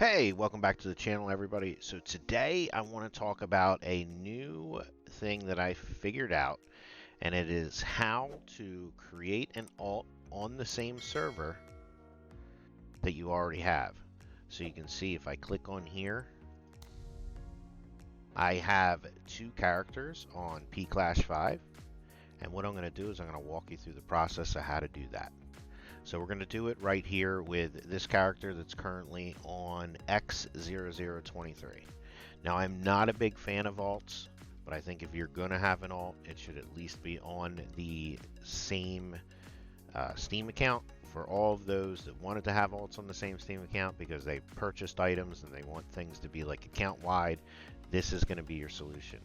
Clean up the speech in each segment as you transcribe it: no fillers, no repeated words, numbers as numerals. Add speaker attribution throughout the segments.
Speaker 1: Hey, welcome back to the channel, everybody. So today I want to talk about a new thing that I figured out, and it is how to create an alt on the same server that you already have. So you can see if I click on here, I have two characters on P-Clash 5, and what I'm going to do is I'm going to walk you through the process of how to do that. So we're going to do it right here with this character that's currently on X0023. Now I'm not a big fan of alts, but I think if you're going to have an alt, it should at least be on the same Steam account for all of those that wanted to have alts on the same Steam account because they purchased items and they want things to be like account wide. This is going to be your solution.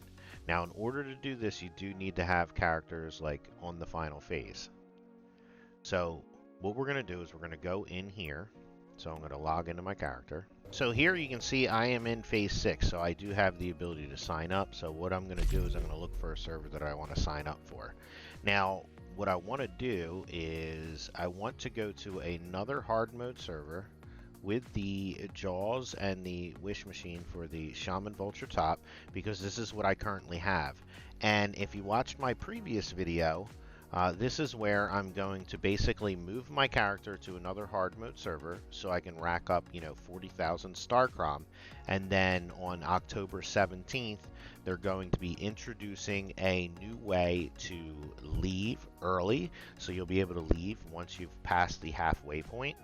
Speaker 1: Now in order to do this, you do need to have characters like on the final phase. So what we're going to do is we're going to go in here. So I'm going to log into my character. So here you can see I am in phase 6, so I do have the ability to sign up. So what I'm going to do is I'm going to look for a server that I want to sign up for. Now what I want to do is I want to go to another hard mode server with the Jaws and the Wish Machine for the Shaman Vulture Top, because this is what I currently have. And if you watched my previous video, this is where I'm going to basically move my character to another hard mode server so I can rack up, 40,000 Starcrom. And then on October 17th, they're going to be introducing a new way to leave early. So you'll be able to leave once you've passed the halfway point.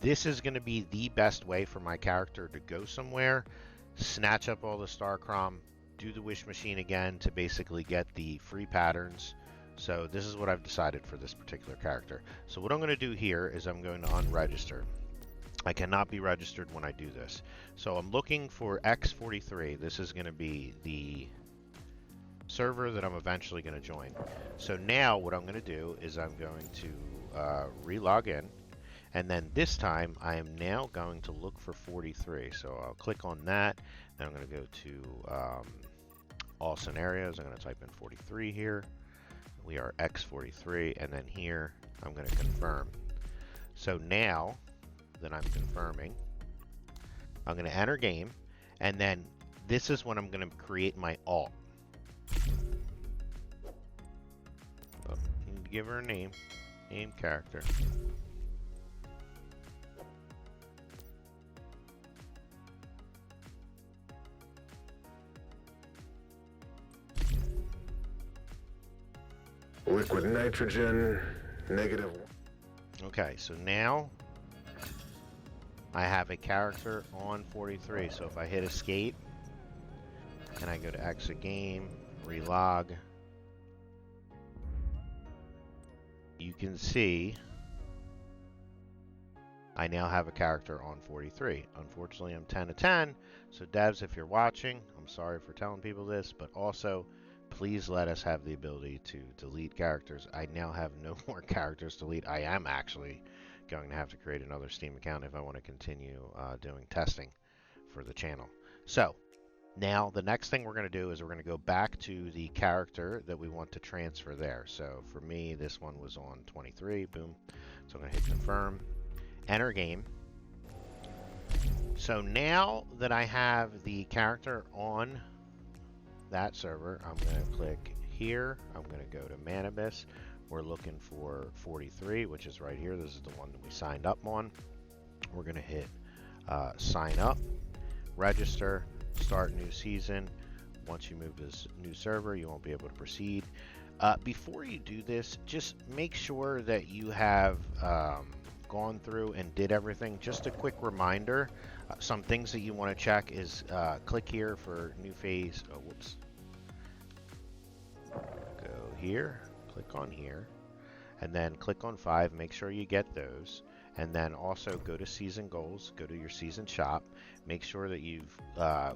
Speaker 1: This is going to be the best way for my character to go somewhere, snatch up all the Starcrom, do the Wish Machine again to basically get the free patterns. So this is what I've decided for this particular character. So what I'm going to do here is I'm going to unregister. I cannot be registered when I do this. So I'm looking for X43. This is going to be the server that I'm eventually going to join. So now what I'm going to do is I'm going to re-log in. And then this time I am now going to look for 43. So I'll click on that. Then I'm going to go to all scenarios. I'm going to type in 43 here. We are X43, and then here I'm going to confirm. So now that I'm confirming, I'm going to enter game, and then this is when I'm going to create my alt. Oh, you need to give her a name character.
Speaker 2: Liquid nitrogen, negative.
Speaker 1: Okay, so now I have a character on 43. So if I hit escape and I go to exit game, relog, you can see I now have a character on 43. Unfortunately, I'm 10 to 10. So devs, if you're watching, I'm sorry for telling people this, but also please let us have the ability to delete characters. I now have no more characters to delete. I am actually going to have to create another Steam account if I want to continue doing testing for the channel. So now the next thing we're going to do is we're going to go back to the character that we want to transfer there. So for me, this one was on 23. Boom. So I'm going to hit confirm, enter game. So now that I have the character on that server, I'm going to click here. I'm going to go to Manibus. We're looking for 43, which is right here. This is the one that we signed up on. We're going to hit sign up, register, start new season. Once you move this new server, you won't be able to proceed. Before you do this, just make sure that you have gone through and did everything. Just a quick reminder, some things that you want to check is click here for new phase. Oh, whoops. Go here, click on here, and then click on 5. Make sure you get those. And then also go to season goals, go to your season shop, make sure that you've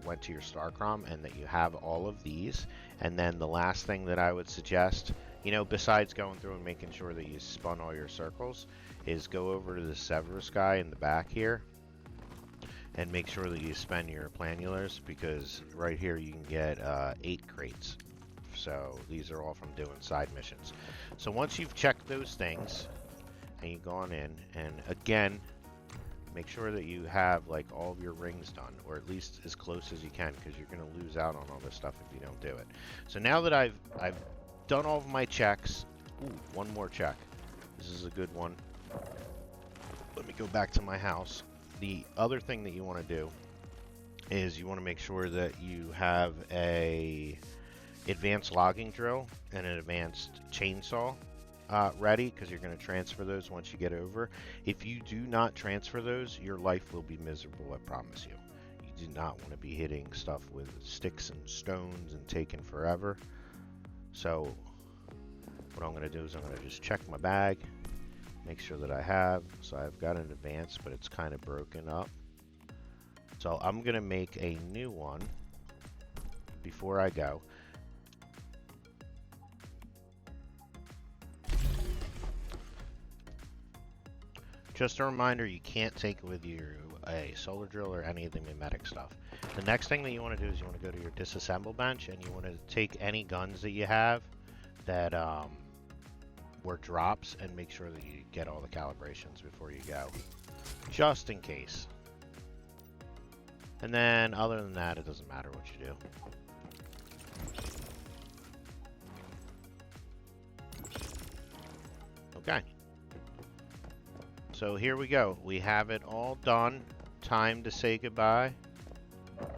Speaker 1: went to your Starcrom and that you have all of these. And then the last thing that I would suggest, besides going through and making sure that you spun all your circles, is go over to the Severus guy in the back here and make sure that you spend your planulars, because right here you can get 8 crates. So these are all from doing side missions. So once you've checked those things and you've gone in, and again, make sure that you have like all of your rings done, or at least as close as you can, because you're going to lose out on all this stuff if you don't do it. So now that I've done all of my checks, ooh, one more check. This is a good one. Let me go back to my house. The other thing that you want to do is you want to make sure that you have a advanced logging drill and an advanced chainsaw ready, because you're going to transfer those once you get over. If you do not transfer those, your life will be miserable, I promise you. You do not want to be hitting stuff with sticks and stones and taking forever. So what I'm going to do is I'm going to just check my bag, make sure that I have. So I've got an advanced, but it's kind of broken up. So I'm going to make a new one before I go. Just a reminder, you can't take with you a solar drill or any of the mimetic stuff. The next thing that you want to do is you want to go to your disassemble bench, and you want to take any guns that you have that were drops, and make sure that you get all the calibrations before you go, just in case. And then other than that, it doesn't matter what you do. Okay. So here we go. We have it all done. Time to say goodbye. Line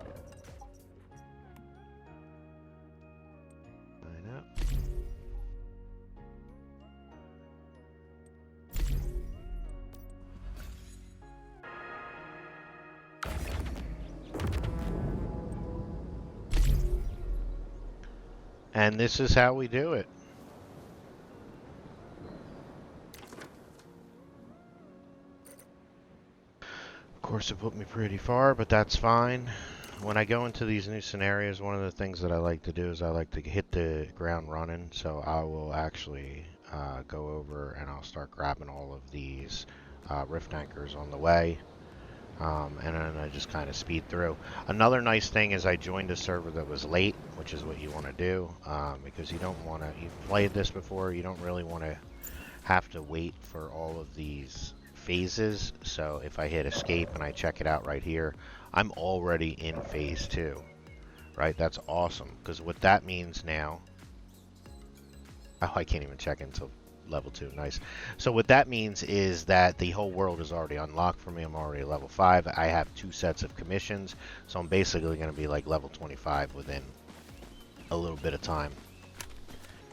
Speaker 1: up. And this is how we do it. Of course, it put me pretty far, but that's fine. When I go into these new scenarios, one of the things that I like to do is I like to hit the ground running. So I will actually go over and I'll start grabbing all of these rift anchors on the way. And then I just kind of speed through. Another nice thing is I joined a server that was late, which is what you want to do, because you don't want to, you've played this before, you don't really want to have to wait for all of these phases. So if I hit escape and I check it out right here, I'm already in phase 2, right? That's awesome, because what that means now, oh, I can't even check until level 2. Nice. So what that means is that the whole world is already unlocked for me. I'm already level 5. I have 2 sets of commissions, so I'm basically going to be like level 25 within a little bit of time.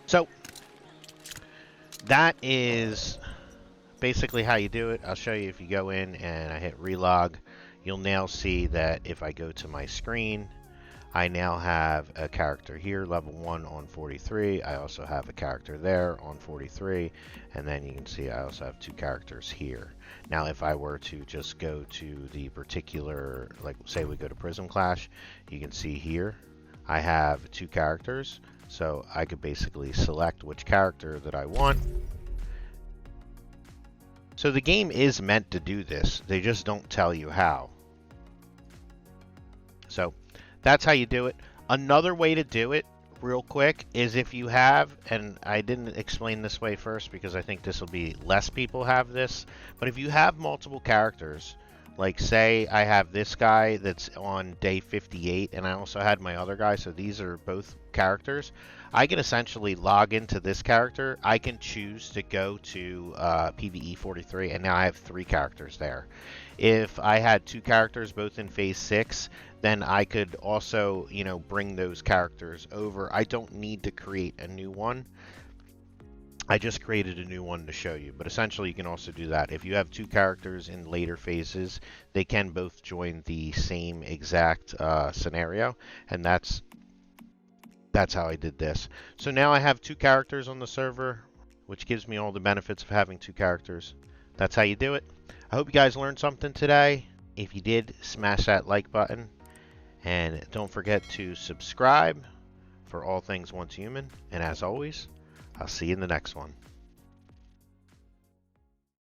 Speaker 1: So that is basically how you do it. I'll show you. If you go in and I hit relog, you'll now see that if I go to my screen, I now have a character here, level 1 on 43. I also have a character there on 43, and then you can see I also have 2 characters here. Now if I were to just go to the particular, like say we go to Prism Clash, you can see here I have 2 characters, so I could basically select which character that I want. So the game is meant to do this, they just don't tell you how. So that's how you do it. Another way to do it, real quick, is if you have, and I didn't explain this way first because I think this will be less people have this, but if you have multiple characters, like say I have this guy that's on day 58 and I also had my other guy, so these are both characters, I can essentially log into this character. I can choose to go to PvE 43, and now I have 3 characters there. If I had 2 characters both in phase 6, then I could also, you know, bring those characters over. I don't need to create a new one. I just created a new one to show you, but essentially you can also do that. If you have 2 characters in later phases, they can both join the same exact scenario, and that's how I did this. So now I have 2 characters on the server, which gives me all the benefits of having 2 characters. That's how you do it. I hope you guys learned something today. If you did, smash that like button. And don't forget to subscribe for all things Once Human. And as always, I'll see you in the next one.